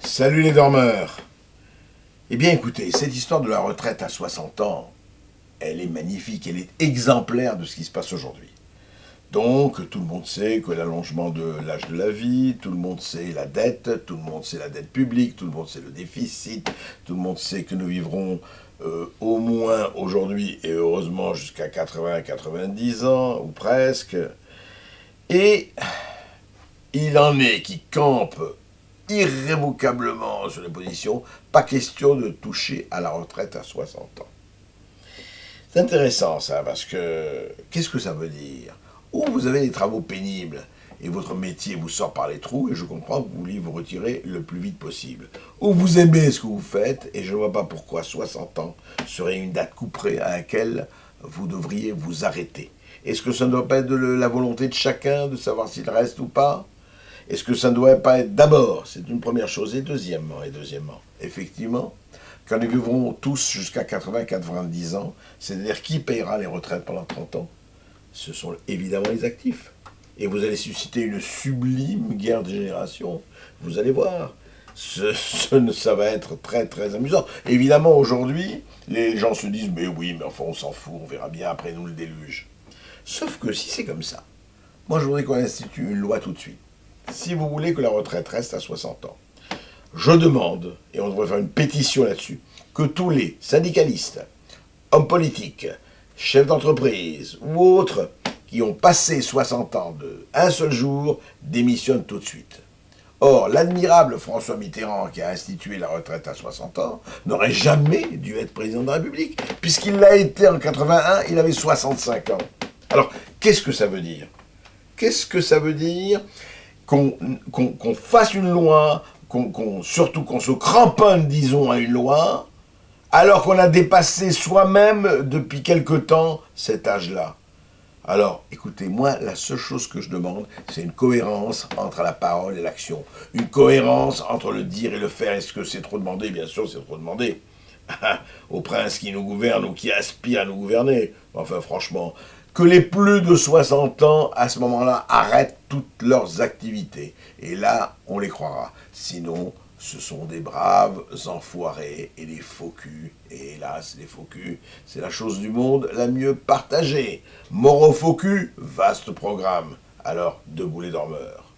Salut les dormeurs. Eh bien écoutez, cette histoire de la retraite à 60 ans, elle est magnifique, elle est exemplaire de ce qui se passe aujourd'hui. Donc tout le monde sait que l'allongement de l'âge de la vie, tout le monde sait la dette, tout le monde sait la dette publique, tout le monde sait le déficit, tout le monde sait que nous vivrons au moins aujourd'hui et heureusement jusqu'à 80-90 ans, ou presque. Et il en est qui campent irrévocablement sur les positions, pas question de toucher à la retraite à 60 ans. C'est intéressant ça, parce que qu'est-ce que ça veut dire? Ou vous avez des travaux pénibles, et votre métier vous sort par les trous, et je comprends que vous vouliez vous retirer le plus vite possible. Ou vous aimez ce que vous faites, et je ne vois pas pourquoi 60 ans serait une date couperée à laquelle vous devriez vous arrêter. Est-ce que ça ne doit pas être de la volonté de chacun de savoir s'il reste ou pas? Est-ce que ça ne doit pas être d'abord? C'est une première chose. Et deuxièmement, effectivement, quand nous vivrons tous jusqu'à 80-90 ans, c'est-à-dire qui payera les retraites pendant 30 ans? Ce sont évidemment les actifs. Et vous allez susciter une sublime guerre de génération. Vous allez voir. Ça va être très très amusant. Évidemment, aujourd'hui, les gens se disent « Mais oui, mais enfin on s'en fout, on verra bien après nous le déluge. » Sauf que si c'est comme ça, moi je voudrais qu'on institue une loi tout de suite. Si vous voulez que la retraite reste à 60 ans, je demande, et on devrait faire une pétition là-dessus, que tous les syndicalistes, hommes politiques, chefs d'entreprise ou autres qui ont passé 60 ans de un seul jour démissionnent tout de suite. Or, l'admirable François Mitterrand, qui a institué la retraite à 60 ans, n'aurait jamais dû être président de la République, puisqu'il l'a été en 81, il avait 65 ans. Alors, qu'est-ce que ça veut dire? Qu'est-ce que ça veut dire qu'on fasse une loi, surtout qu'on se cramponne, disons, à une loi, alors qu'on a dépassé soi-même depuis quelque temps cet âge-là? Alors, écoutez, moi, la seule chose que je demande, c'est une cohérence entre la parole et l'action. Une cohérence entre le dire et le faire. Est-ce que c'est trop demandé? Bien sûr, c'est trop demandé. Aux princes qui nous gouvernent ou qui aspirent à nous gouverner. Enfin, franchement, que les plus de 60 ans, à ce moment-là, arrêtent toutes leurs activités. Et là, on les croira. Sinon, ce sont des braves enfoirés et des faux culs. Et hélas, les faux culs, c'est la chose du monde la mieux partagée. Mort aux faux culs, vaste programme. Alors, debout les dormeurs.